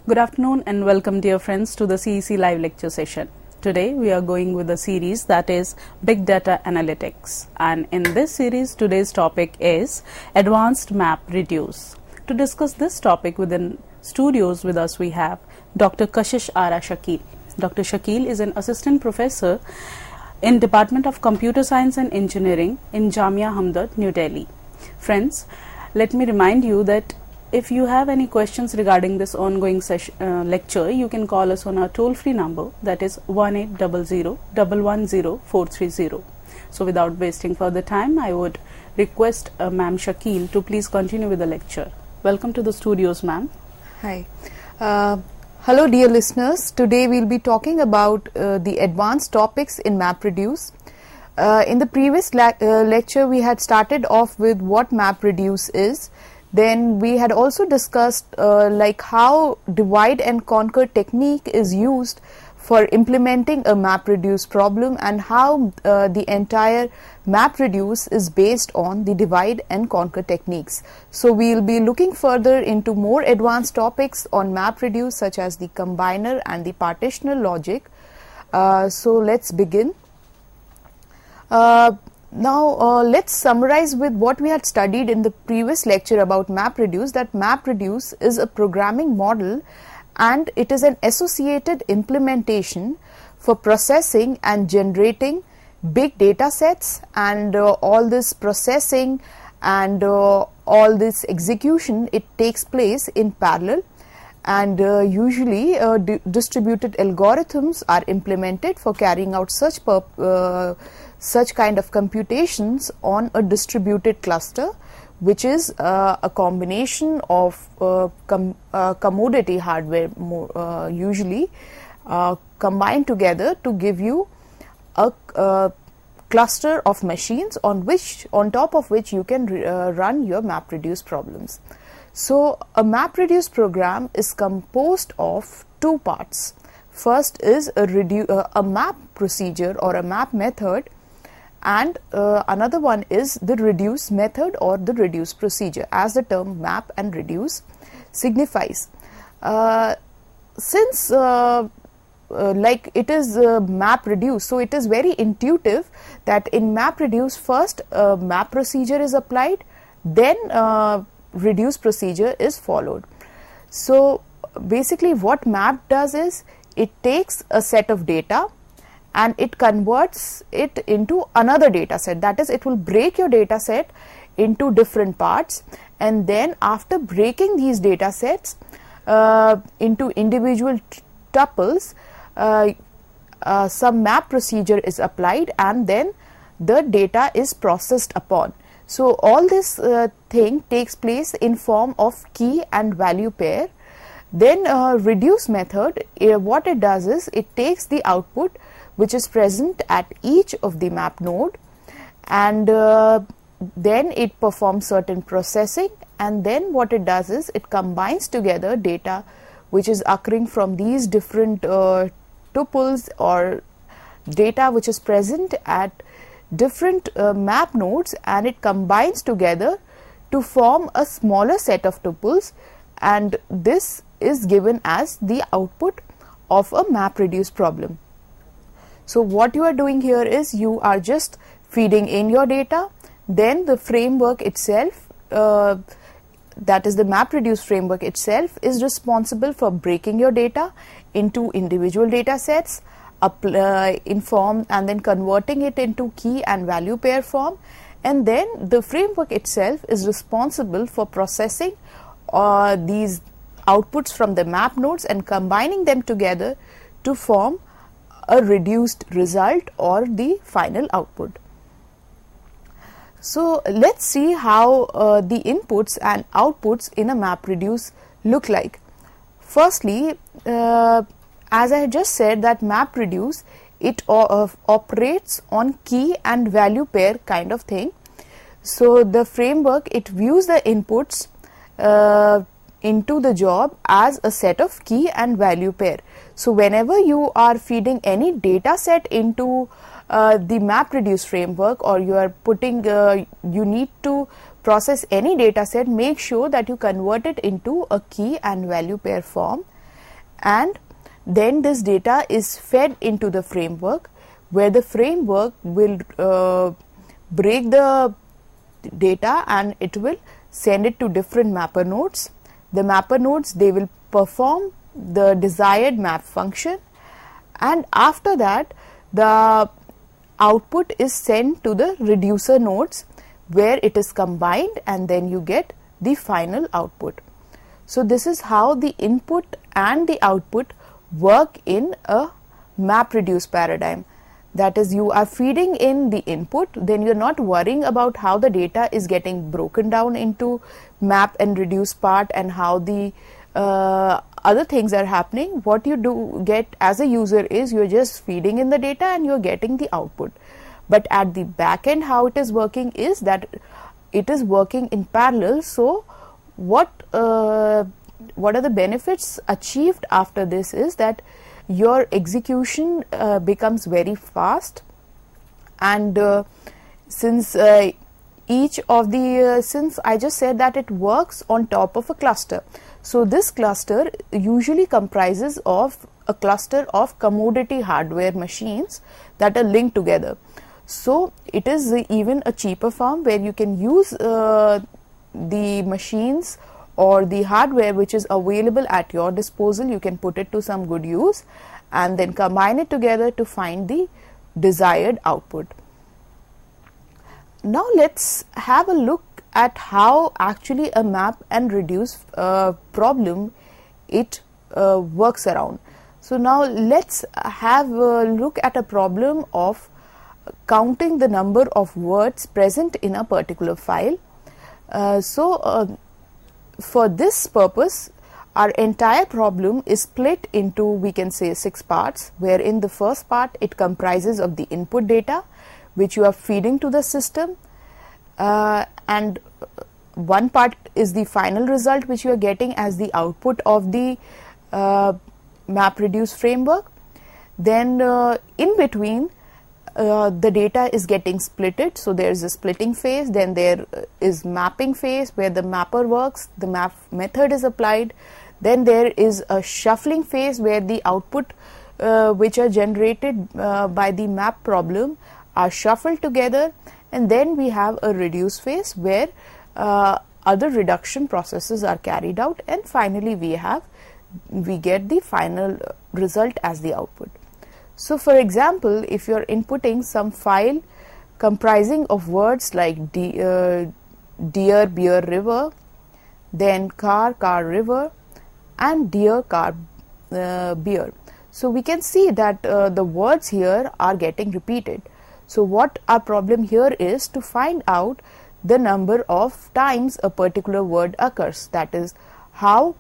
Good afternoon and welcome, dear friends, to the CEC live lecture session. Today we are going with a series that is Big Data Analytics, and in this series today's topic is Advanced MapReduce. To discuss this topic within studios with us we have Dr. Kashish Ara Shakil. Dr. Shakil is an assistant professor in Department of Computer Science and Engineering in Jamia Hamdard, New Delhi. Friends, let me remind you that if you have any questions regarding this ongoing lecture, you can call us on our toll-free number, that is 1800-110-430. So without wasting further time, I would request Ma'am Shakil to please continue with the lecture. Welcome to the studios, ma'am. Hi. Hello dear listeners. Today we'll be talking about the advanced topics in MapReduce. In the previous lecture we had started off with what MapReduce is. Then we had also discussed like how divide and conquer technique is used for implementing a MapReduce problem, and how the entire MapReduce is based on the divide and conquer techniques. So we will be looking further into more advanced topics on MapReduce, such as the combiner and the partitioner logic. So let's begin. Now let's summarize with what we had studied in the previous lecture about MapReduce, that MapReduce is a programming model and it is an associated implementation for processing and generating big data sets, and all this processing and all this execution, it takes place in parallel, and usually distributed algorithms are implemented for carrying out such kind of computations on a distributed cluster, which is a combination of commodity hardware usually combined together to give you a cluster of machines on top of which you can run your MapReduce problems. So a MapReduce program is composed of two parts. First is a map procedure or a map method, and another one is the reduce method or the reduce procedure, as the term map and reduce signifies. Since like it is MapReduce, so it is very intuitive that in MapReduce first map procedure is applied, then reduce procedure is followed. So basically what map does is it takes a set of data and it converts it into another data set. That is, it will break your data set into different parts, and then after breaking these data sets into individual tuples, some map procedure is applied and then the data is processed upon. So all this thing takes place in form of key and value pair. Then reduce method, what it does is it takes the output which is present at each of the map node, and then it performs certain processing, and then what it does is it combines together data which is occurring from these different tuples or data which is present at different map nodes, and it combines together to form a smaller set of tuples, and this is given as the output of a MapReduce problem. So what you are doing here is you are just feeding in your data, then the framework itself, that is the MapReduce framework itself, is responsible for breaking your data into individual data sets, in form, and then converting it into key and value pair form, and then the framework itself is responsible for processing these outputs from the map nodes and combining them together to form a reduced result or the final output. So let's see how the inputs and outputs in a MapReduce look like. Firstly, as I just said, that MapReduce, it operates on key and value pair kind of thing. So the framework, it views the inputs into the job as a set of key and value pair. So whenever you are feeding any data set into the MapReduce framework, or you are putting you need to process any data set, make sure that you convert it into a key and value pair form, and then this data is fed into the framework, where the framework will break the data and it will send it to different mapper nodes. The mapper nodes, they will perform the desired map function, and after that the output is sent to the reducer nodes, where it is combined and then you get the final output. So this is how the input and the output work in a MapReduce paradigm. That is, you are feeding in the input, then you are not worrying about how the data is getting broken down into map and reduce part and how the other things are happening. What you do get as a user is you are just feeding in the data and you are getting the output. But at the back end, how it is working is that it is working in parallel. So what are the benefits achieved after this is that your execution becomes very fast, and since each of the since I just said that it works on top of a cluster, so this cluster usually comprises of a cluster of commodity hardware machines that are linked together. So it is even a cheaper form where you can use the machines or the hardware which is available at your disposal. You can put it to some good use and then combine it together to find the desired output. Now let's have a look at how actually a map and reduce problem it works around. So now let's have a look at a problem of counting the number of words present in a particular file. For this purpose, our entire problem is split into, we can say, 6 parts, wherein the first part, it comprises of the input data which you are feeding to the system, and one part is the final result which you are getting as the output of the MapReduce framework. Then in between, the data is getting splitted, so there is a splitting phase, then there is mapping phase where the mapper works, the map method is applied, then there is a shuffling phase where the output which are generated by the map problem are shuffled together, and then we have a reduce phase where other reduction processes are carried out, and finally we get the final result as the output. So for example, if you are inputting some file comprising of words like deer, beer, river, then car, river, and deer, car, beer. So we can see that the words here are getting repeated. So what our problem here is to find out the number of times a particular word occurs, that is how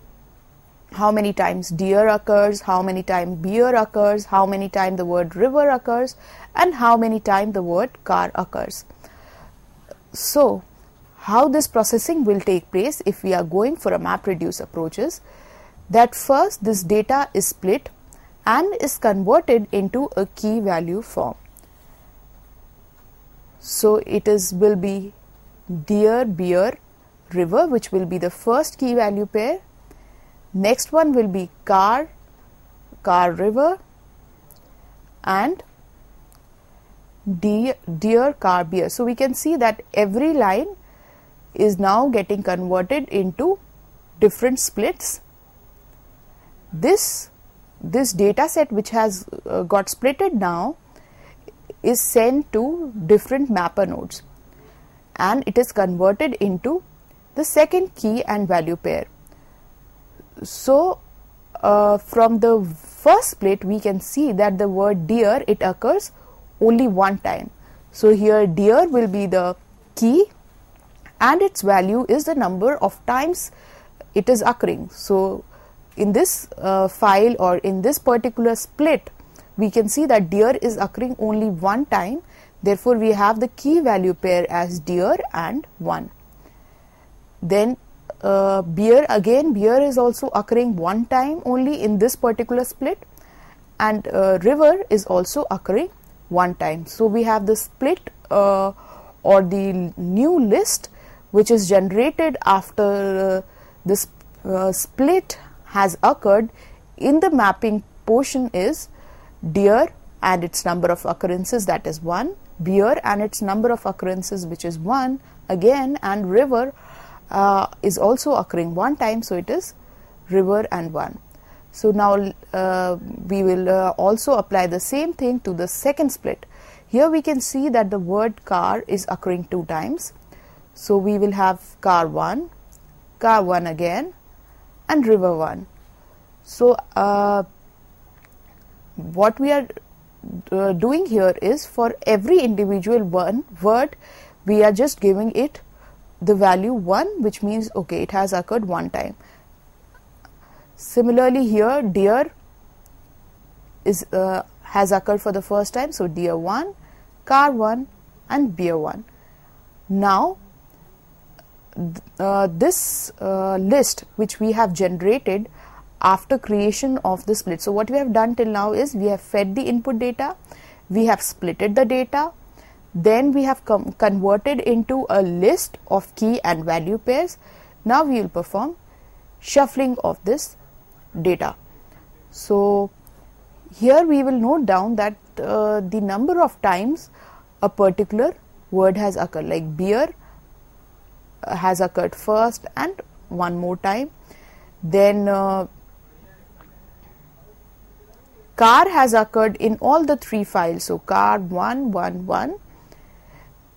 many times deer occurs, how many times beer occurs, how many times the word river occurs, and how many times the word car occurs. So how this processing will take place if we are going for a MapReduce approaches, that first this data is split and is converted into a key value form. So it will be deer, beer, river, which will be the first key value pair. Next one will be car, river, and deer, car, beer. So we can see that every line is now getting converted into different splits. This data set which has got splitted now is sent to different mapper nodes, and it is converted into the second key and value pair. So from the first split we can see that the word deer, it occurs only one time. So here deer will be the key and its value is the number of times it is occurring. So in this file or in this particular split, we can see that deer is occurring only one time. Therefore we have the key value pair as deer and 1. Then beer, again beer is also occurring one time only in this particular split, and river is also occurring one time. So we have the split or the new list which is generated after this split has occurred in the mapping portion is deer and its number of occurrences, that is 1, beer and its number of occurrences, which is 1 again, and river is also occurring 1 time, so it is river and 1. So now we will also apply the same thing to the second split. Here we can see that the word car is occurring 2 times. So we will have car 1 again, and river 1. So what we are doing here is, for every individual word we are just giving it the value 1, which means okay, it has occurred 1 time. Similarly here, deer is has occurred for the first time, so deer 1, car 1 and beer 1. Now this list which we have generated after creation of the split. So what we have done till now is, we have fed the input data, we have splitted the data, then we have converted into a list of key and value pairs. Now we will perform shuffling of this data. So here we will note down that the number of times a particular word has occurred, like beer has occurred first and 1 more time, then car has occurred in all the 3 files, so car 1, 1, 1.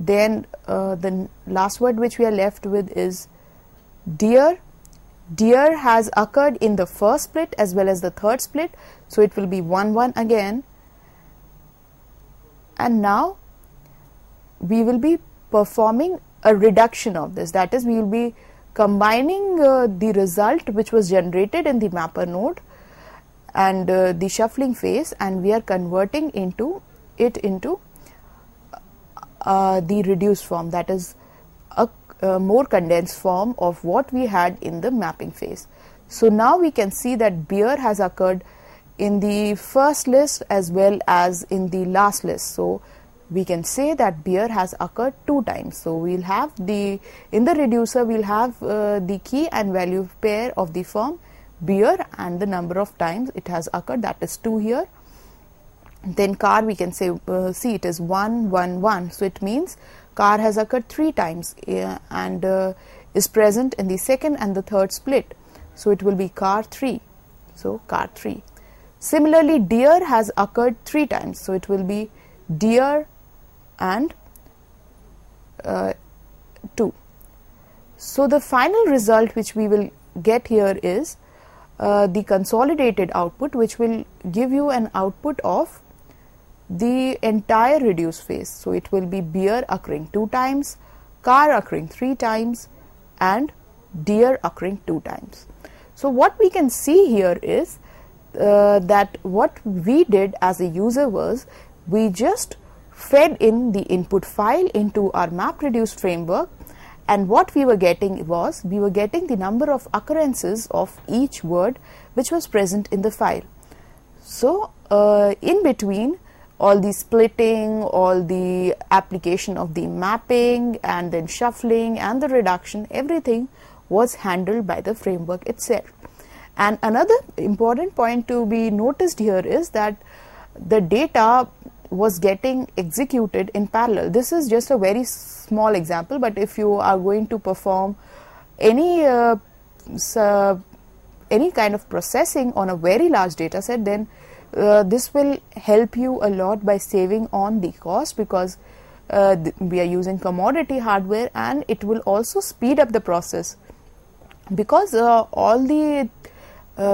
Then the last word which we are left with is deer. Deer has occurred in the first split as well as the third split, so it will be 1, 1 again. And now we will be performing a reduction of this, that is, we will be combining the result which was generated in the mapper node and the shuffling phase, and we are converting it into the reduced form, that is a more condensed form of what we had in the mapping phase. So now we can see that beer has occurred in the first list as well as in the last list. So we can say that beer has occurred 2 times. So we will have in the reducer we will have the key and value pair of the form beer and the number of times it has occurred, that is 2 here. Then car, we can say see it is 1, 1, 1. So it means car has occurred 3 times and is present in the second and the third split. So it will be car 3. So car 3. Similarly, deer has occurred 3 times. So it will be deer and 2. So the final result which we will get here is the consolidated output, which will give you an output of the entire reduce phase. So it will be beer occurring 2 times, car occurring 3 times and deer occurring 2 times. So what we can see here is that what we did as a user was, we just fed in the input file into our MapReduce framework, and what we were getting was, we were getting the number of occurrences of each word which was present in the file. So in between, all the splitting, all the application of the mapping and then shuffling and the reduction, everything was handled by the framework itself. And another important point to be noticed here is that the data was getting executed in parallel. This is just a very small example, but if you are going to perform any kind of processing on a very large data set, then this will help you a lot by saving on the cost, because we are using commodity hardware, and it will also speed up the process, because all the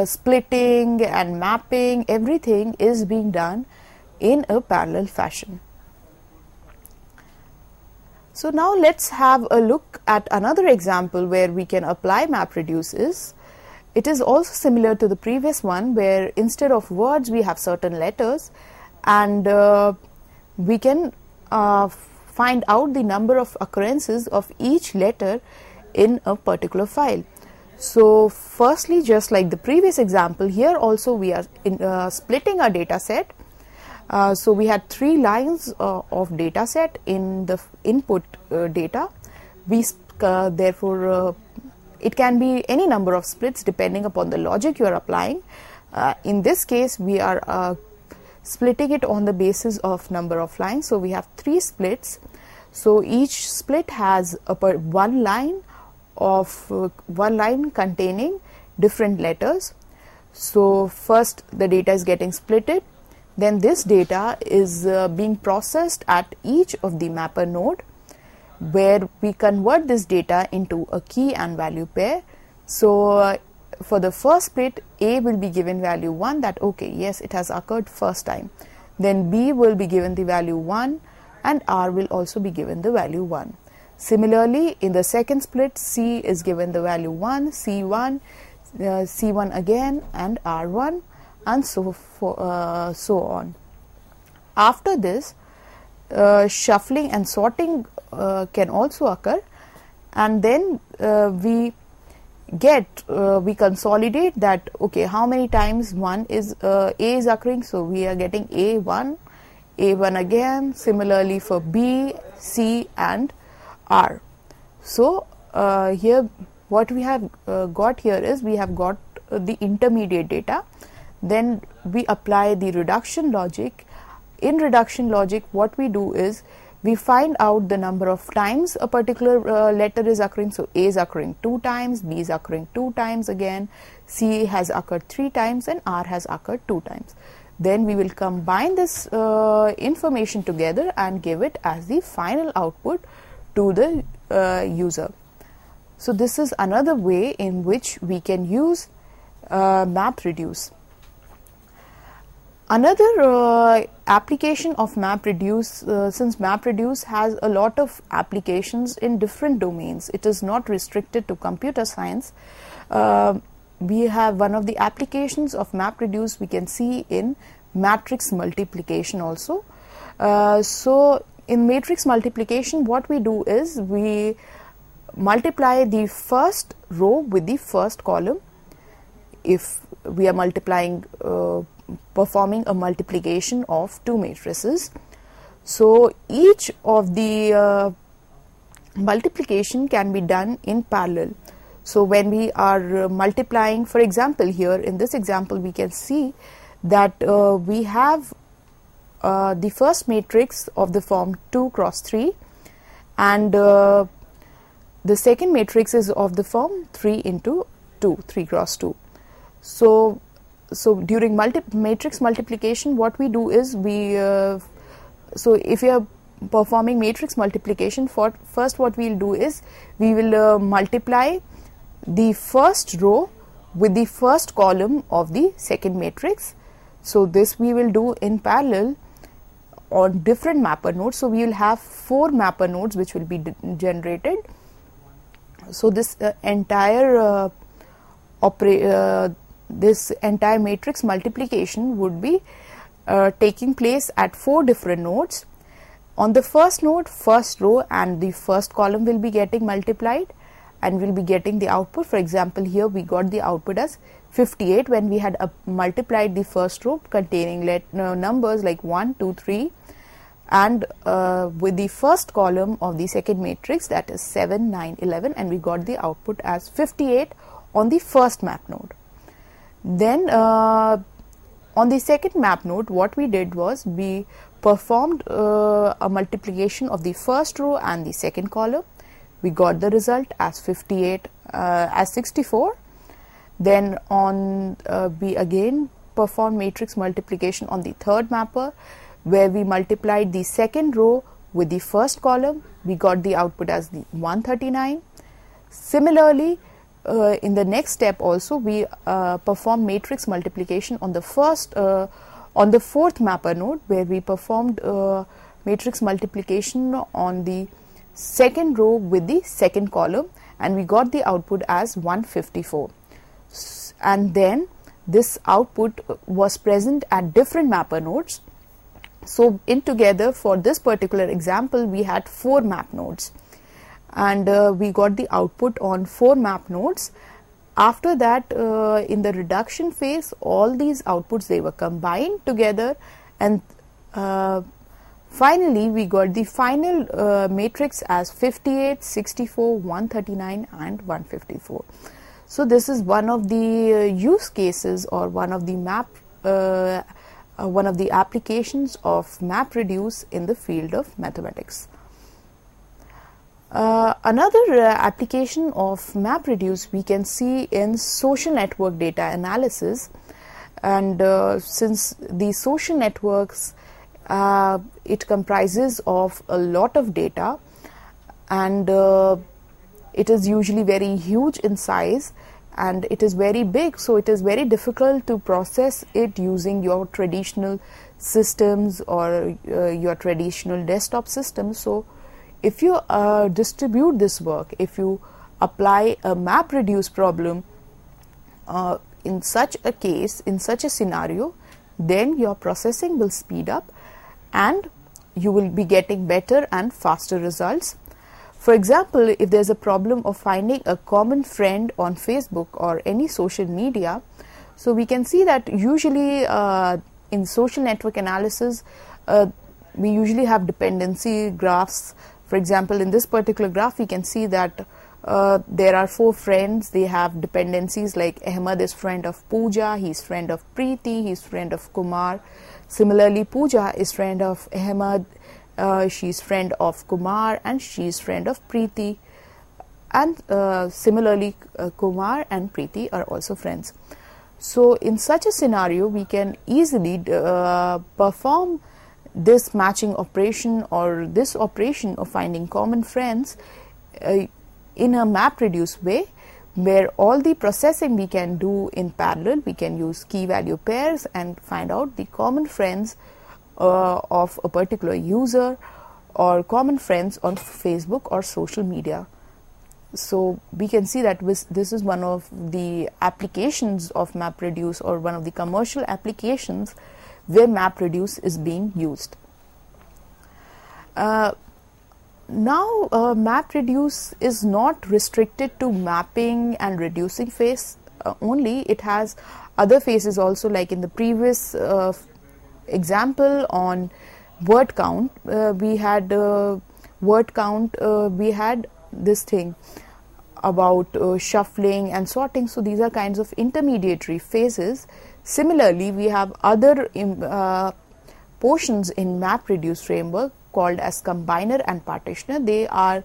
splitting and mapping, everything is being done in a parallel fashion. So now let's have a look at another example where we can apply MapReduce. It is also similar to the previous one, where instead of words we have certain letters, and we can find out the number of occurrences of each letter in a particular file. So firstly, just like the previous example, here also we are splitting our data set. So we had 3 lines of data set in the input data. We therefore it can be any number of splits depending upon the logic you are applying. In this case, we are splitting it on the basis of number of lines. So we have 3 splits. So each split has one line containing different letters. So first the data is getting splitted, then this data is being processed at each of the mapper node, where we convert this data into a key and value pair. So for the first split, A will be given value 1, that okay, yes, it has occurred first time. Then B will be given the value 1 and R will also be given the value 1. Similarly, in the second split, C is given the value 1, C1, C1 again and R1, and so on. After this, shuffling and sorting can also occur, and then we consolidate that okay, how many times A is occurring. So we are getting A1 again, similarly for B, C and R. So here what we have got here is we have got the intermediate data. Then we apply the reduction logic. In reduction logic, what we do is we find out the number of times a particular letter is occurring. So A is occurring 2 times, B is occurring 2 times again, C has occurred 3 times and R has occurred 2 times. Then we will combine this information together and give it as the final output to the user. So this is another way in which we can use MapReduce. Another application of MapReduce, since MapReduce has a lot of applications in different domains, it is not restricted to computer science. We have one of the applications of MapReduce we can see in matrix multiplication also. So in matrix multiplication, what we do is we multiply the first row with the first column. If we are multiplying, performing a multiplication of 2 matrices, so each of the multiplication can be done in parallel. So when we are multiplying, for example, here in this example we can see that we have the first matrix of the form 2 cross 3 and the second matrix is of the form 3 into 2, 3 cross 2. So during matrix multiplication, what we do is so if we are performing matrix multiplication, first what we will do is we will multiply the first row with the first column of the second matrix. So this we will do in parallel on different mapper nodes. So we will have 4 mapper nodes which will be generated. So this entire matrix multiplication would be taking place at 4 different nodes. On the first node, first row and the first column will be getting multiplied and we'll be getting the output. For example, here we got the output as 58 when we had multiplied the first row containing numbers like 1, 2, 3 and with the first column of the second matrix, that is 7, 9, 11, and we got the output as 58 on the first map node. Then on the second map node, what we did was we performed a multiplication of the first row and the second column. We got the result as 58 as 64. Then we again performed matrix multiplication on the third mapper, where we multiplied the second row with the first column. We got the output as the 139. Similarly, in the next step also we performed matrix multiplication on the fourth mapper node, where we performed matrix multiplication on the second row with the second column and we got the output as 154. And then this output was present at different mapper nodes. So in together, for this particular example, we had 4 map nodes and we got the output on 4 map nodes. After that, in the reduction phase, all these outputs, they were combined together and finally we got the final matrix as 58, 64, 139 and 154. So this is one of the use cases, or one of the applications of MapReduce in the field of mathematics. Another application of MapReduce we can see in social network data analysis, and since the social networks it comprises of a lot of data, and it is usually very huge in size and it is very big, so it is very difficult to process it using your traditional systems or your traditional desktop systems. So if you distribute this work, if you apply a MapReduce problem in such a case, in such a scenario, then your processing will speed up and you will be getting better and faster results. For example, if there is a problem of finding a common friend on Facebook or any social media, so we can see that usually in social network analysis, we usually have dependency graphs. For example, in this particular graph, we can see that there are 4 friends. They have dependencies like Ahmed is friend of Pooja, he's friend of Preeti, he's friend of Kumar. Similarly, Pooja is friend of Ahmed, she's friend of Kumar, and she's friend of Preeti. And similarly, Kumar and Preeti are also friends. So in such a scenario, we can easily perform this matching operation, or this operation of finding common friends in a MapReduce way, where all the processing we can do in parallel. We can use key value pairs and find out the common friends of a particular user, or common friends on Facebook or social media. So we can see that this is one of the applications of MapReduce, or one of the commercial applications where MapReduce is being used. Now MapReduce is not restricted to mapping and reducing phase only. It has other phases also, like in the previous example on word count, we had we had this thing about shuffling and sorting. So these are kinds of intermediary phases. Similarly, we have other portions in MapReduce framework called as Combiner and Partitioner. They are,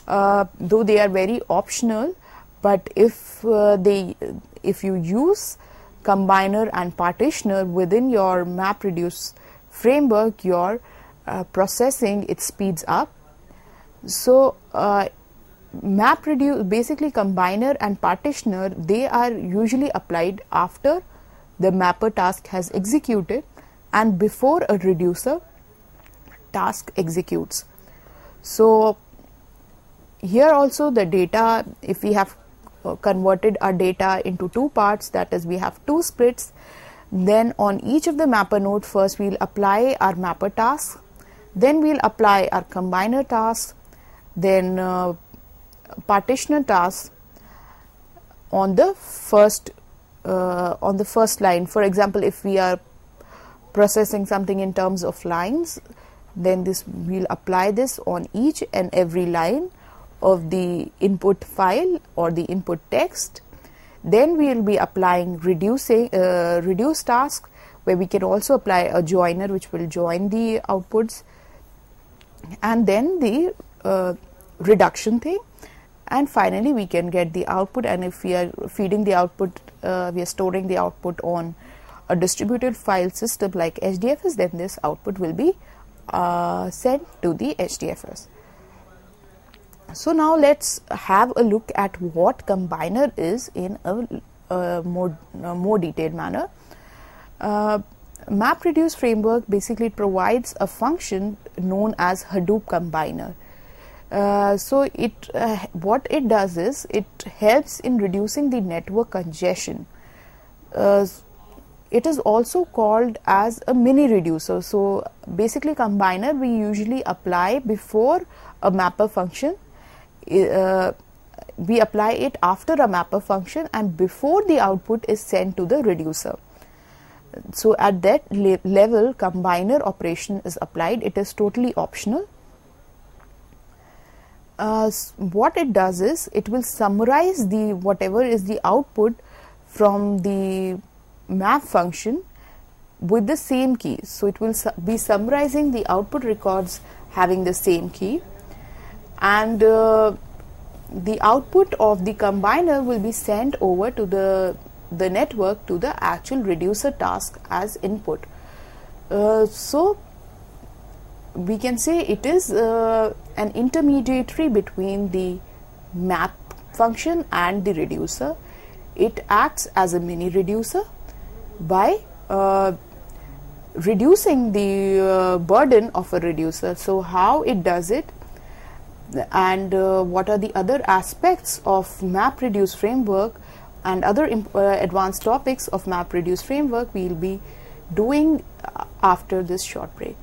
though they are very optional, but if you use Combiner and Partitioner within your MapReduce framework, your processing, it speeds up. So MapReduce, basically Combiner and Partitioner, they are usually applied after the mapper task has executed and before a reducer task executes. So here also the data, if we have converted our data into 2 parts, that is, we have 2 splits, then on each of the mapper node, first we will apply our mapper task, then we will apply our combiner task, then partitioner task on the first line. For example, if we are processing something in terms of lines, then this we'll apply this on each and every line of the input file or the input text. Then we will be applying reduce task, where we can also apply a joiner which will join the outputs, and then the reduction thing, and finally we can get the output. And if we are feeding the output, we are storing the output on a distributed file system like HDFS, then this output will be sent to the HDFS. So now let's have a look at what combiner is in a more detailed manner. MapReduce framework basically provides a function known as Hadoop combiner. So what it does is it helps in reducing the network congestion. It is also called as a mini reducer. So basically combiner we usually apply before a mapper function. We apply it after a mapper function and before the output is sent to the reducer. So at that level, combiner operation is applied. It is totally optional. what it does is it will summarize the whatever is the output from the map function with the same key. So it will be summarizing the output records having the same key, and the output of the combiner will be sent over to the network to the actual reducer task as input. So we can say it is an intermediary between the map function and the reducer. It acts as a mini reducer by reducing the burden of a reducer. So how it does it, and what are the other aspects of MapReduce framework and other advanced topics of MapReduce framework, we will be doing after this short break.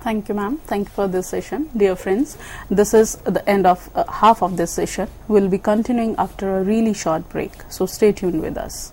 Thank you, ma'am. Thank you for this session. Dear friends, this is the end of half of this session. We'll be continuing after a really short break. So stay tuned with us.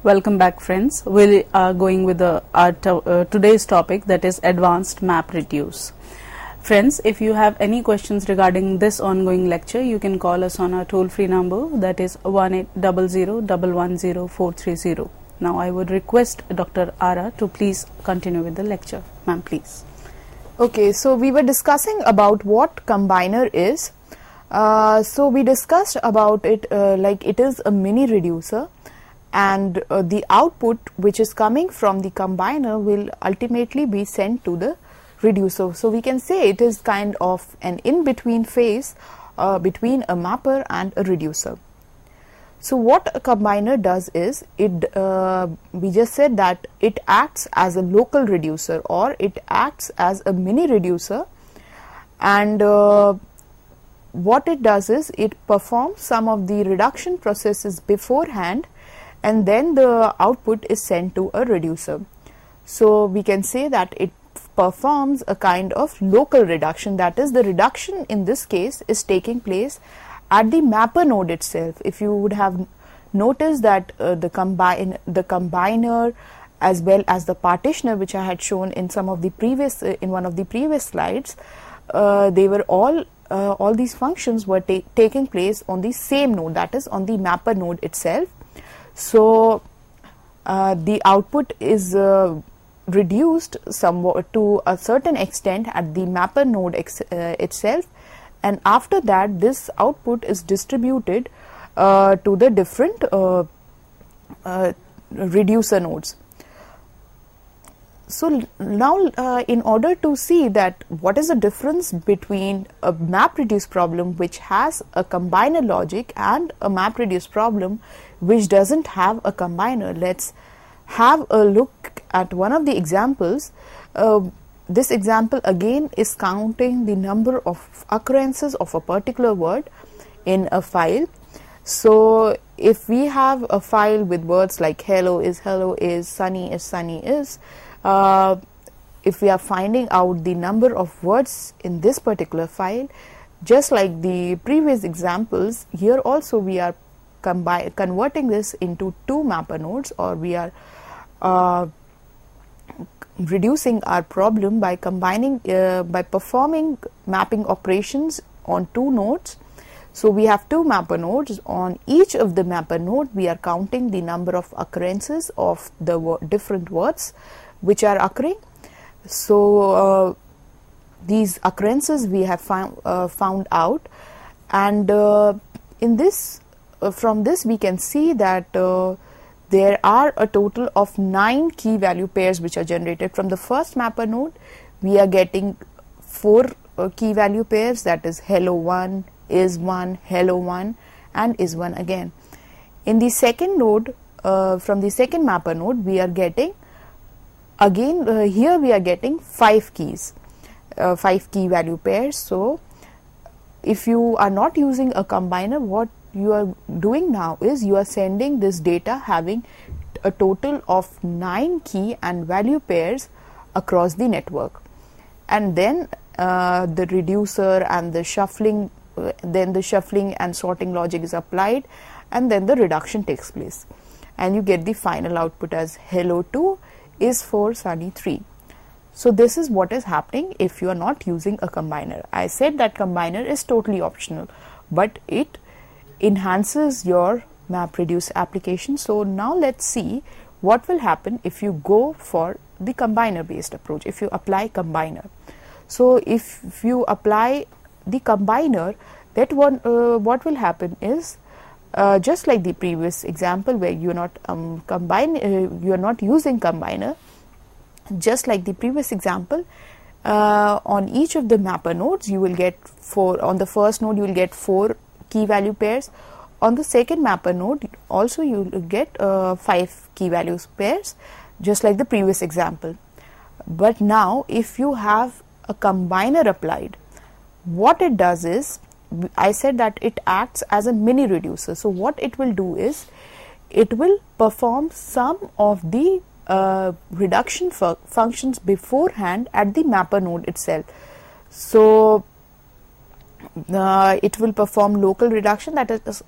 Welcome back, friends. We are going with today's topic, that is Advanced MapReduce. Friends, if you have any questions regarding this ongoing lecture, you can call us on our toll-free number, that is 1800-110-430. Now I would request Dr. Ara to please continue with the lecture. Ma'am, please. Okay, so we were discussing about what combiner is. So we discussed about it like it is a mini reducer, and the output which is coming from the combiner will ultimately be sent to the reducer. So we can say it is kind of an in-between phase between a mapper and a reducer. So what a combiner does is, we just said that it acts as a local reducer, or it acts as a mini reducer, and what it does is it performs some of the reduction processes beforehand, and then the output is sent to a reducer. So we can say that it performs a kind of local reduction, that is, the reduction in this case is taking place at the mapper node itself. If you would have noticed that the combiner as well as the partitioner, which I had shown in some of the previous in one of the previous slides, they were all all these functions were taking place on the same node, that is on the mapper node itself. So the output is reduced somewhat to a certain extent at the mapper node itself, and after that this output is distributed to the different reducer nodes. So now in order to see that what is the difference between a MapReduce problem which has a combiner logic and a MapReduce problem which doesn't have a combiner, let's have a look at one of the examples. This example again is counting the number of occurrences of a particular word in a file. So if we have a file with words like hello is, sunny is, if we are finding out the number of words in this particular file, just like the previous examples, here also we are converting this into two mapper nodes, or we are reducing our problem by combining by performing mapping operations on two nodes. So we have two mapper nodes. On each of the mapper node we are counting the number of occurrences of the different words which are occurring. So these occurrences we have found out, and in this from this we can see that there are a total of 9 key value pairs which are generated. From the first mapper node we are getting 4 key value pairs, that is hello 1, is 1, hello 1 and is 1 again. In the second node, from the second mapper node we are getting again here we are getting 5 keys, 5 key value pairs. So if you are not using a combiner, what you are doing now is you are sending this data having a total of 9 key and value pairs across the network, and then the reducer and the shuffling, then the shuffling and sorting logic is applied, and then the reduction takes place, and you get the final output as hello 2 is 4, sunny 3. So this is what is happening if you are not using a combiner. I said that combiner is totally optional, but it enhances your MapReduce application. So now let's see what will happen if you go for the combiner based approach, if you apply combiner. So if you apply the combiner, that one what will happen is just like the previous example where you are not you are not using combiner, just like the previous example, on each of the mapper nodes you will get 4. On the first node you will get 4 key value pairs. On the second mapper node also you will get 5 key values pairs, just like the previous example. But now if you have a combiner applied, what it does is, I said that it acts as a mini reducer. So what it will do is it will perform some of the reduction functions beforehand at the mapper node itself. So it will perform local reduction, that is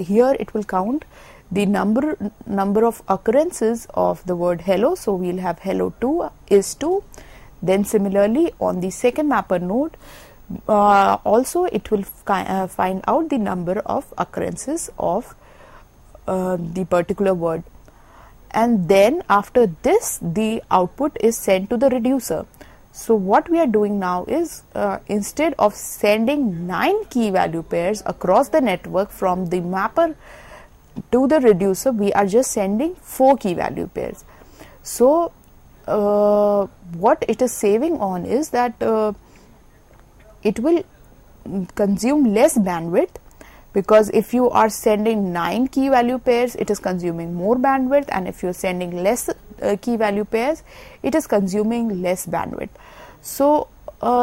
here it will count the number of occurrences of the word hello. So we will have hello 2 is 2. Then similarly on the second mapper node also it will find out the number of occurrences of the particular word, and then after this the output is sent to the reducer. So what we are doing now is instead of sending 9 key value pairs across the network from the mapper to the reducer, we are just sending 4 key value pairs. So what it is saving on is that it will consume less bandwidth, because if you are sending 9 key value pairs it is consuming more bandwidth, and if you are sending less key value pairs it is consuming less bandwidth. So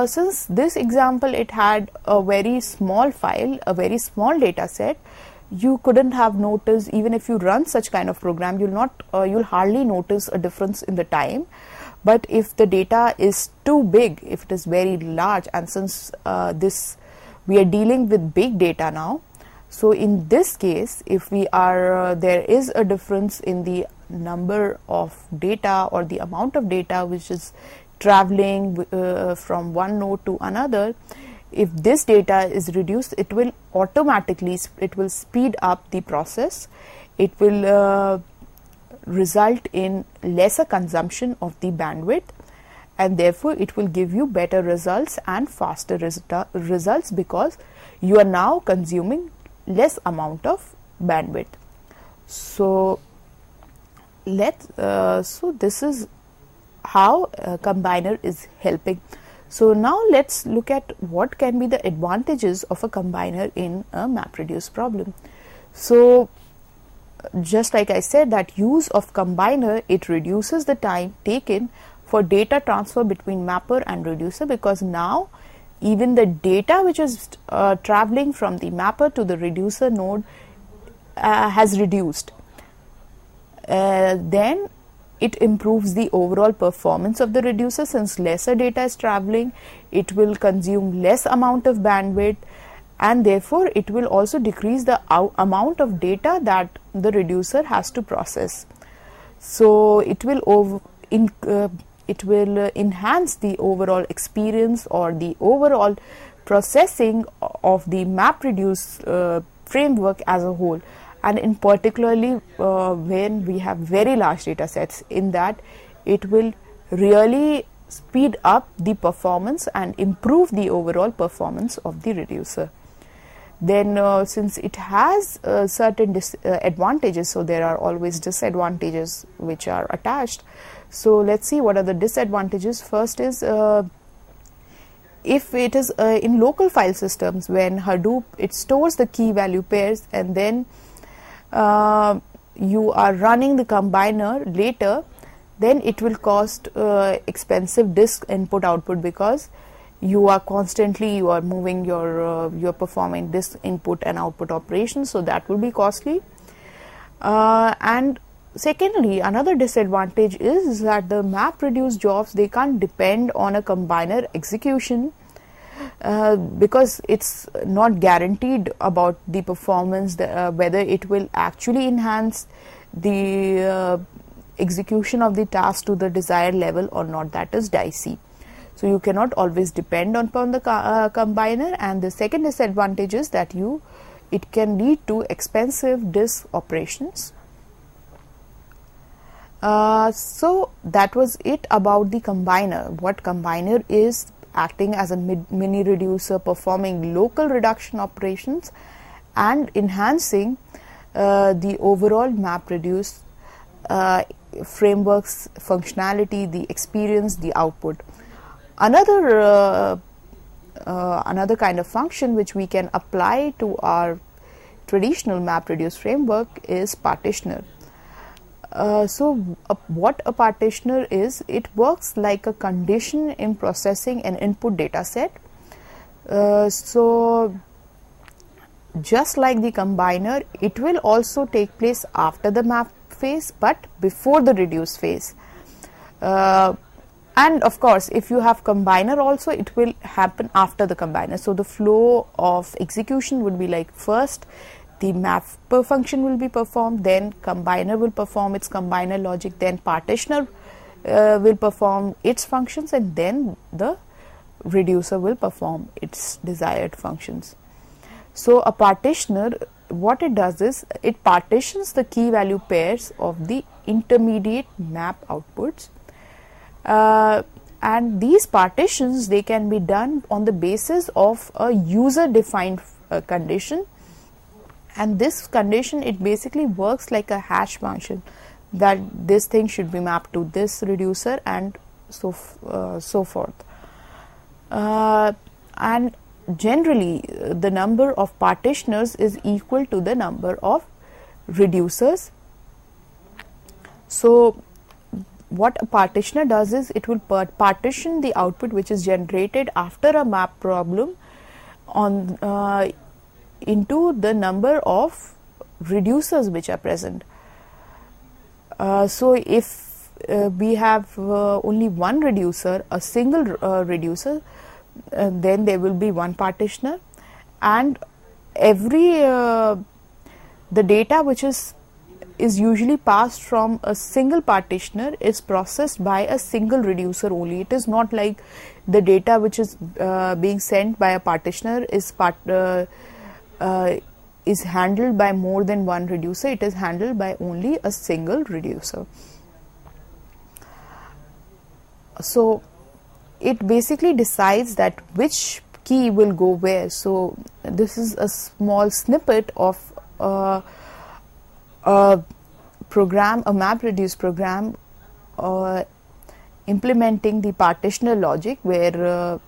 since this example it had a very small file, a very small data set, you couldn't have noticed, even if you run such kind of program, you'll hardly notice a difference in the time. But if the data is too big, if it is very large, and since we are dealing with big data now, so in this case if we are there is a difference in the number of data or the amount of data which is traveling from one node to another, if this data is reduced, it will automatically, it will speed up the process. It will result in lesser consumption of the bandwidth, and therefore it will give you better results and faster results, because you are now consuming less amount of bandwidth. So so this is how Combiner is helping. So now let's look at what can be the advantages of a combiner in a MapReduce problem. So just like I said, that use of combiner, it reduces the time taken for data transfer between mapper and reducer, because now even the data which is traveling from the mapper to the reducer node has reduced. Then it improves the overall performance of the reducer, since lesser data is traveling, it will consume less amount of bandwidth, and therefore it will also decrease the amount of data that the reducer has to process. So it will enhance the overall experience or the overall processing of the MapReduce framework as a whole, and in particularly when we have very large data sets, in that it will really speed up the performance and improve the overall performance of the reducer. Then since it has certain advantages, so there are always disadvantages which are attached. So let's see what are the disadvantages. First is if it is in local file systems, when Hadoop, it stores the key value pairs, and then you are running the combiner later, then it will cost expensive disk input output, because you are constantly moving you're performing disk input and output operations, so that will be costly. And secondly, another disadvantage is that the MapReduce jobs, they can't depend on a combiner execution, because it's not guaranteed about the performance, whether it will actually enhance the execution of the task to the desired level or not. That is dicey. So you cannot always depend upon the combiner. And the second disadvantage is that it can lead to expensive disk operations. So that was it about the combiner. What combiner is: acting as a mini reducer, performing local reduction operations and enhancing the overall MapReduce framework's functionality, the experience, the output. Another kind of function which we can apply to our traditional MapReduce framework is partitioner. What a partitioner is, it works like a condition in processing an input data set. So just like the combiner, it will also take place after the map phase but before the reduce phase. And of course, if you have combiner also, it will happen after the combiner. So the flow of execution would be like, first the mapper function will be performed, then combiner will perform its combiner logic, then partitioner will perform its functions, and then the reducer will perform its desired functions. So a partitioner, what it does is, it partitions the key value pairs of the intermediate map outputs. And these partitions, they can be done on the basis of a user defined condition, and this condition, it basically works like a hash function, that this thing should be mapped to this reducer and so forth. And generally the number of partitioners is equal to the number of reducers. So what a partitioner does is, it will partition the output which is generated after a map problem on into the number of reducers which are present. So if we have only one reducer, a single reducer, then there will be one partitioner, and every the data which is is usually passed from a single partitioner is processed by a single reducer only. It is not like the data which is being sent by a partitioner is handled by more than one reducer. It is handled by only a single reducer. So it basically decides that which key will go where. So this is a small snippet of a program, a MapReduce program implementing the partitioner logic, where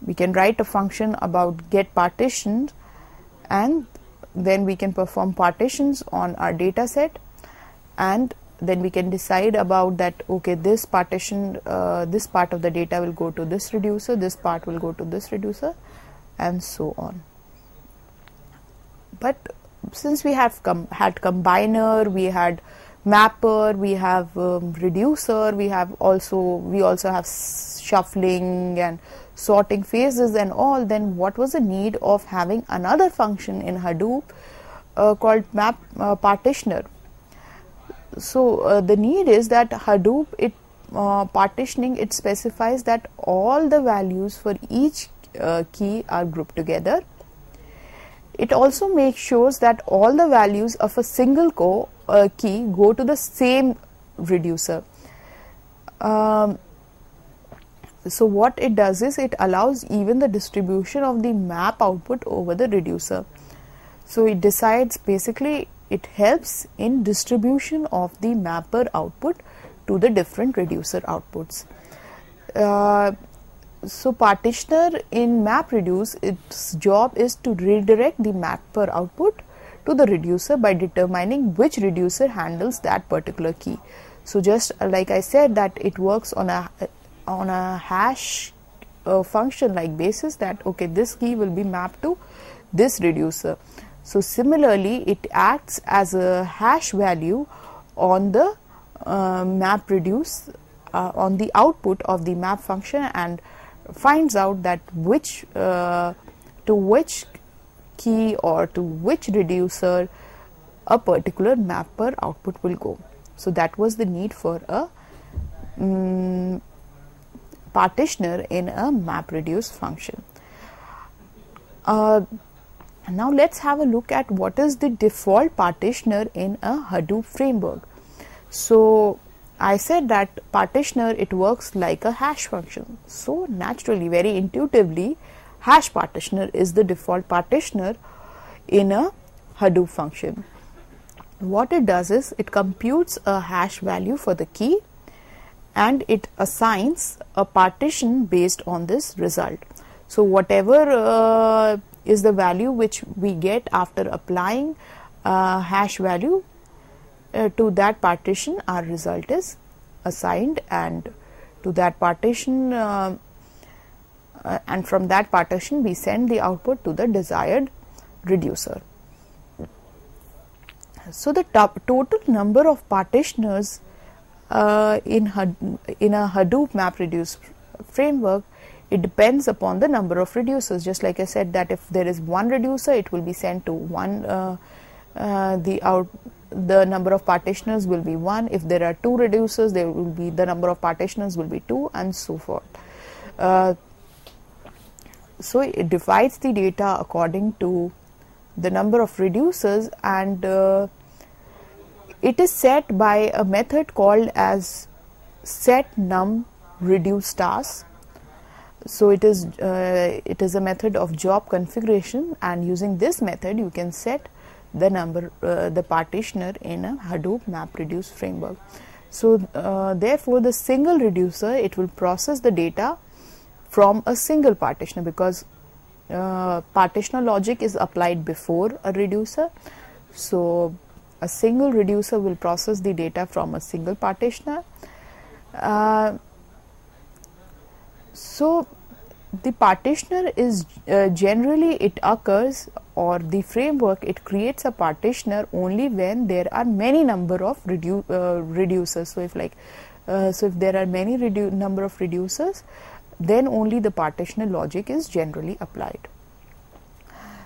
we can write a function about get partitioned, and then we can perform partitions on our data set, and then we can decide about that, okay, this partition, this part of the data will go to this reducer, this part will go to this reducer, and so on. But since we have had combiner, we had mapper, we have reducer, we also have shuffling and sorting phases and all, then what was the need of having another function in Hadoop called partitioner? So the need is that Hadoop, partitioning, it specifies that all the values for each key are grouped together. It also makes sure that all the values of a single key go to the same reducer. So what it does is it allows even the distribution of the map output over the reducer. So it decides, basically it helps in distribution of the mapper output to the different reducer outputs. So partitioner in MapReduce, its job is to redirect the mapper output to the reducer by determining which reducer handles that particular key. So just like I said, that it works on a hash function like basis, that okay, this key will be mapped to this reducer. So similarly, it acts as a hash value on the MapReduce, on the output of the map function, and finds out that to which key or to which reducer a particular mapper output will go. So that was the need for a partitioner in a MapReduce function. Now let's have a look at what is the default partitioner in a Hadoop framework. So I said that partitioner, it works like a hash function. So naturally, very intuitively, HashPartitioner is the default partitioner in a Hadoop function. What it does is it computes a hash value for the key, and it assigns a partition based on this result. So whatever is the value which we get after applying hash value to that partition, our result is assigned, and to that partition and from that partition we send the output to the desired reducer. So the total number of partitioners in a Hadoop MapReduce framework, it depends upon the number of reducers. Just like I said, that if there is one reducer, it will be sent to one, the number of partitioners will be 1. If there are 2 reducers, there will be, the number of partitioners will be 2, and so forth. So it divides the data according to the number of reducers, and it is set by a method called as set num reduce task. So it is a method of job configuration, and using this method you can set the number, the partitioner in a Hadoop MapReduce framework. So therefore the single reducer, it will process the data from a single partitioner, because partitioner logic is applied before a reducer. So a single reducer will process the data from a single partitioner. So the partitioner is generally, it occurs, or the framework, it creates a partitioner only when there are many number of reducers. So if there are many number of reducers, then only the partitioner logic is generally applied.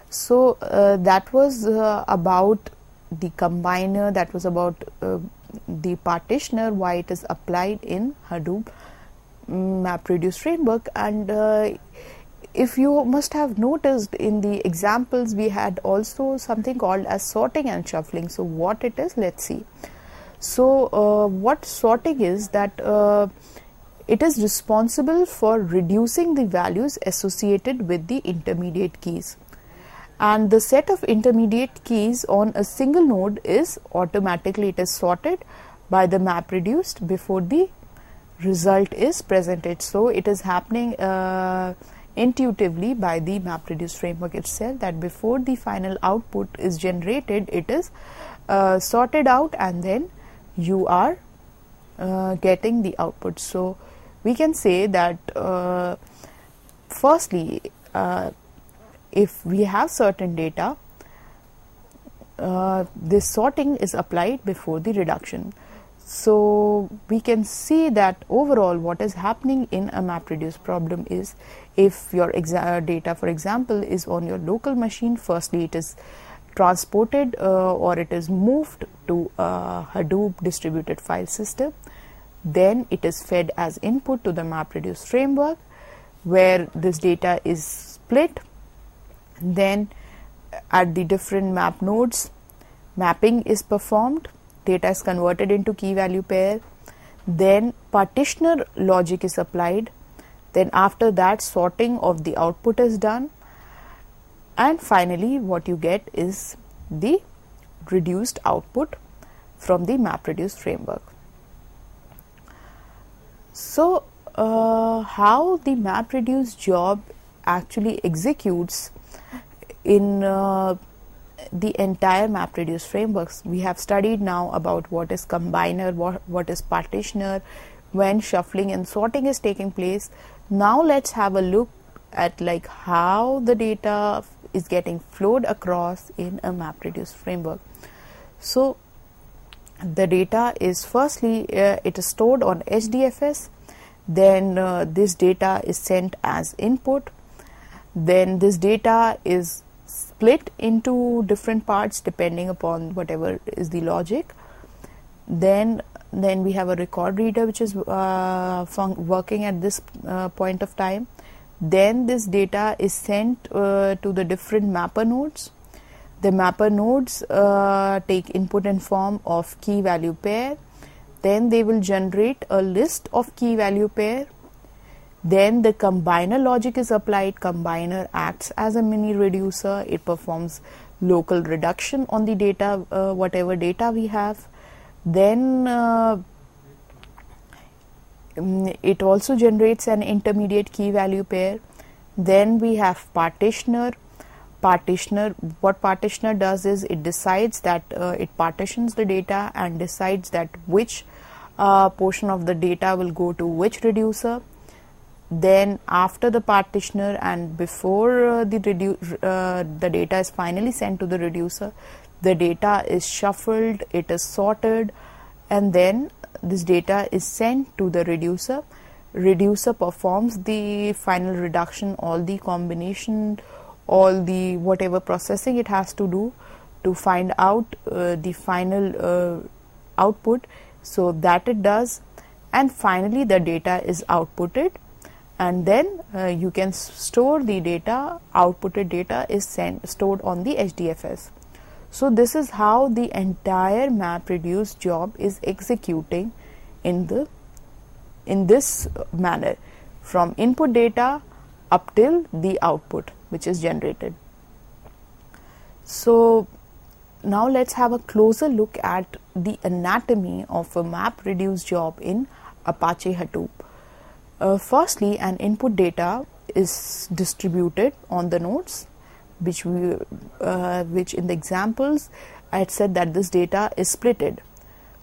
So that was about the combiner, that was about the partitioner, why it is applied in Hadoop MapReduce framework. And if you must have noticed in the examples, we had also something called as sorting and shuffling. So what it is, let's see. So what sorting is, that it is responsible for reducing the values associated with the intermediate keys, and the set of intermediate keys on a single node is automatically sorted by the MapReduce before the result is presented. So it is happening intuitively by the MapReduce framework itself, that before the final output is generated, it is sorted out, and then you are getting the output. So we can say that firstly, if we have certain data, this sorting is applied before the reduction. So we can see that overall what is happening in a MapReduce problem is, if your data, for example, is on your local machine, firstly it is transported or it is moved to a Hadoop distributed file system. Then it is fed as input to the MapReduce framework, where this data is split. Then at the different map nodes, mapping is performed, data is converted into key value pair, then partitioner logic is applied, then after that sorting of the output is done, and finally what you get is the reduced output from the MapReduce framework. So how the MapReduce job actually executes in the entire MapReduce frameworks. We have studied now about what is combiner, what is partitioner, when shuffling and sorting is taking place. Now let's have a look at like how the data is getting flowed across in a MapReduce framework. So the data is firstly it is stored on HDFS, then this data is sent as input, then this data is split into different parts depending upon whatever is the logic. Then we have a record reader which is working at this point of time. Then this data is sent to the different mapper nodes. The mapper nodes take input in form of key value pair. Then they will generate a list of key value pair. Then the combiner logic is applied. Combiner acts as a mini reducer. It performs local reduction on the data, whatever data we have. Then it also generates an intermediate key value pair. Then we have partitioner. What partitioner does is it decides that it partitions the data and decides that which portion of the data will go to which reducer. Then after the partitioner and before the data is finally sent to the reducer, the data is shuffled, it is sorted, and then this data is sent to the reducer. Reducer performs the final reduction, all the combination, all the whatever processing it has to do to find out the final output, so that it does, and finally the data is outputted, and then you can store the data. Outputted data is stored on the HDFS. So this is how the entire MapReduce job is executing in this manner, from input data up till the output which is generated. So now let's have a closer look at the anatomy of a MapReduce job in Apache Hadoop. Firstly, an input data is distributed on the nodes, which in the examples I had said that this data is splitted.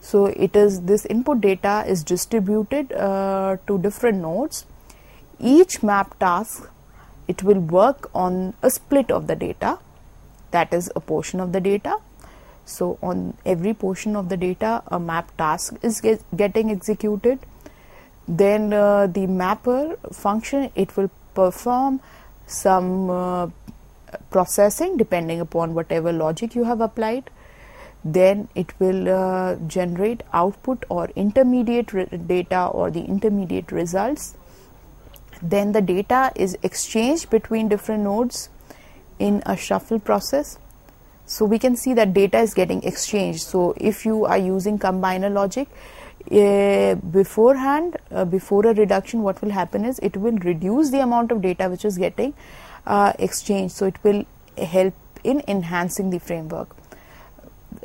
So this input data is distributed to different nodes. Each map task, it will work on a split of the data, that is a portion of the data. So on every portion of the data, a map task is getting executed. Then the mapper function, it will perform some processing depending upon whatever logic you have applied. then it will generate output or intermediate data or the intermediate results. Then the data is exchanged between different nodes in a shuffle process. So we can see that data is getting exchanged. So if you are using combiner logic, beforehand, before a reduction, what will happen is it will reduce the amount of data which is getting exchanged. So it will help in enhancing the framework.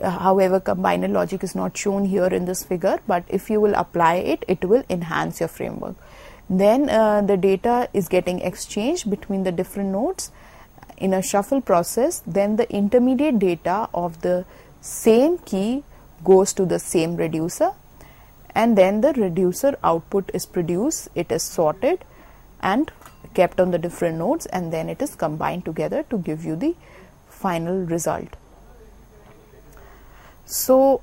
However, combiner logic is not shown here in this figure, but if you will apply it, it will enhance your framework. Then the data is getting exchanged between the different nodes in a shuffle process. Then the intermediate data of the same key goes to the same reducer, and then the reducer output is produced. It is sorted and kept on the different nodes, and then it is combined together to give you the final result. So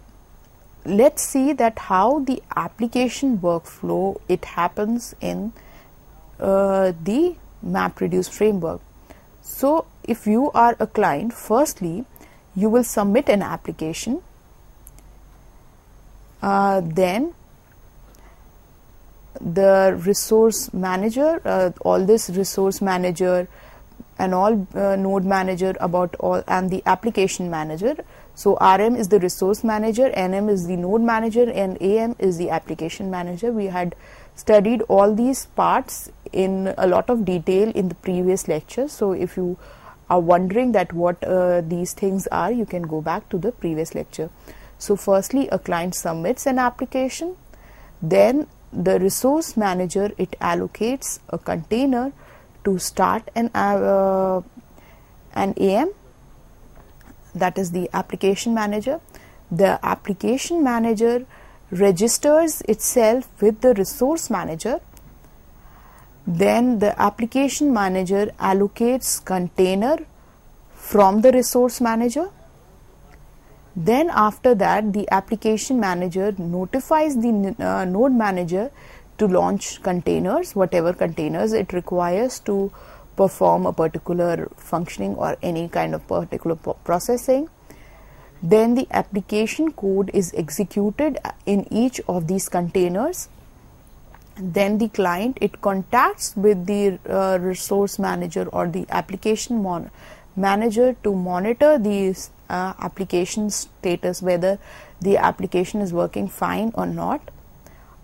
let's see that how the application workflow it happens in the MapReduce framework. So if you are a client, firstly you will submit an application, then the resource manager, all this resource manager and all node manager about all, and the application manager. So RM is the resource manager, NM is the node manager, and AM is the application manager. We had studied all these parts in a lot of detail in the previous lecture. So if you are wondering that what these things are, you can go back to the previous lecture. So firstly, a client submits an application, then the resource manager it allocates a container to start an AM, that is the application manager. The application manager registers itself with the resource manager. Then the application manager allocates container from the resource manager. Then after that, the application manager notifies the node manager to launch containers, whatever containers it requires to perform a particular functioning or any kind of particular processing. Then the application code is executed in each of these containers. Then the client it contacts with the resource manager or the application manager to monitor the application status, whether the application is working fine or not.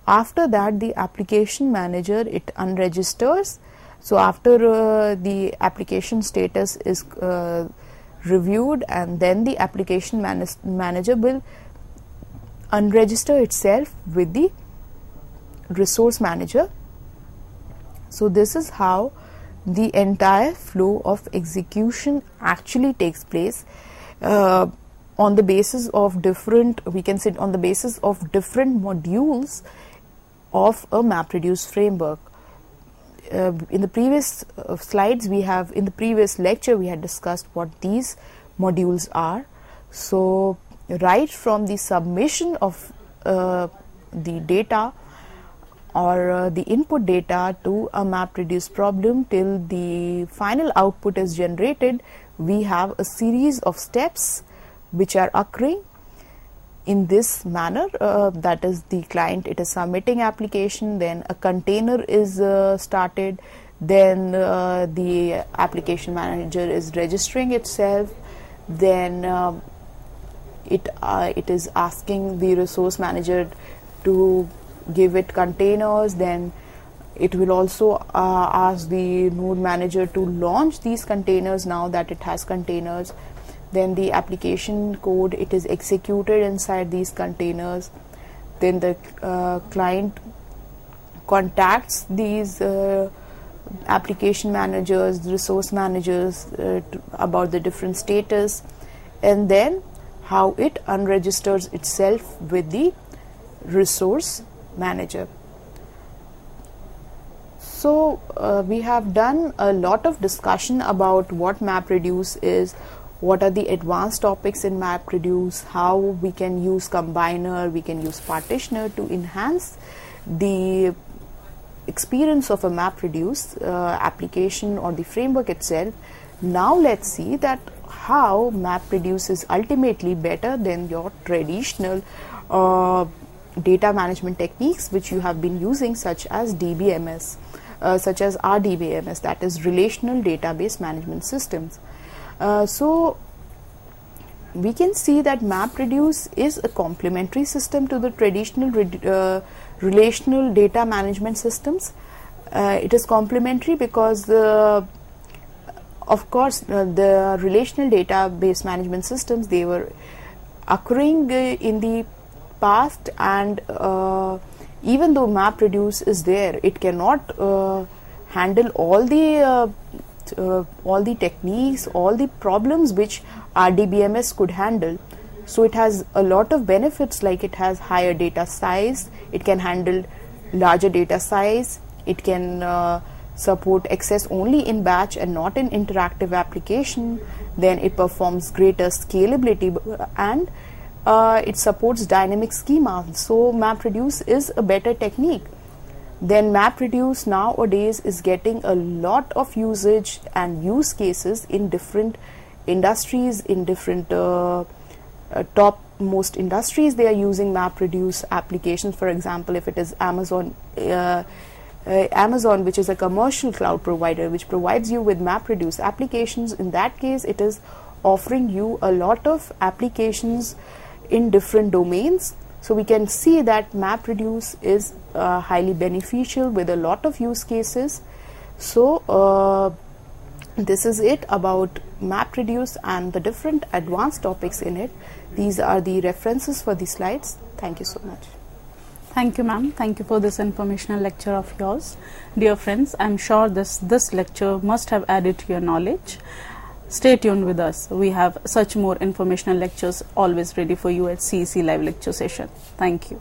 After that, the application manager it unregisters. So after the application status is reviewed, and then the application manager will unregister itself with the resource manager. So this is how the entire flow of execution actually takes place on the basis of different, we can say on the basis of different modules of a MapReduce framework. In the previous slides in the previous lecture we had discussed what these modules are. So right from the submission of the data or the input data to a MapReduce problem till the final output is generated, we have a series of steps which are occurring in this manner. That is, the client it is submitting application, then a container is started, then the application manager is registering itself, then it is asking the resource manager to give it containers, then it will also ask the node manager to launch these containers now that it has containers. Then the application code it is executed inside these containers. Then the client contacts these application managers, resource managers about the different status, and then how it unregisters itself with the resource manager. So we have done a lot of discussion about what MapReduce is, what are the advanced topics in MapReduce, how we can use Combiner, we can use Partitioner to enhance the experience of a MapReduce application or the framework itself. Now let's see that how MapReduce is ultimately better than your traditional data management techniques which you have been using, such as DBMS, such as RDBMS, that is Relational Database Management Systems. So we can see that MapReduce is a complementary system to the traditional relational data management systems. It is complementary because of course the relational database management systems, they were occurring in the past, and even though MapReduce is there, it cannot handle all the techniques, all the problems which RDBMS could handle. So it has a lot of benefits, like it has higher data size, it can handle larger data size, it can support access only in batch and not in interactive application, then it performs greater scalability, and it supports dynamic schema. So MapReduce is a better technique. Then MapReduce nowadays is getting a lot of usage and use cases in different industries, in different top most industries. They are using MapReduce applications. For example, if it is Amazon, which is a commercial cloud provider which provides you with MapReduce applications, in that case it is offering you a lot of applications in different domains. So we can see that MapReduce is highly beneficial with a lot of use cases. So this is it about MapReduce and the different advanced topics in it. These are the references for the slides. Thank you so much. Thank you, ma'am. Thank you for this informational lecture of yours. Dear friends, I am sure this lecture must have added to your knowledge. Stay tuned with us. We have such more informational lectures always ready for you at CEC Live Lecture Session. Thank you.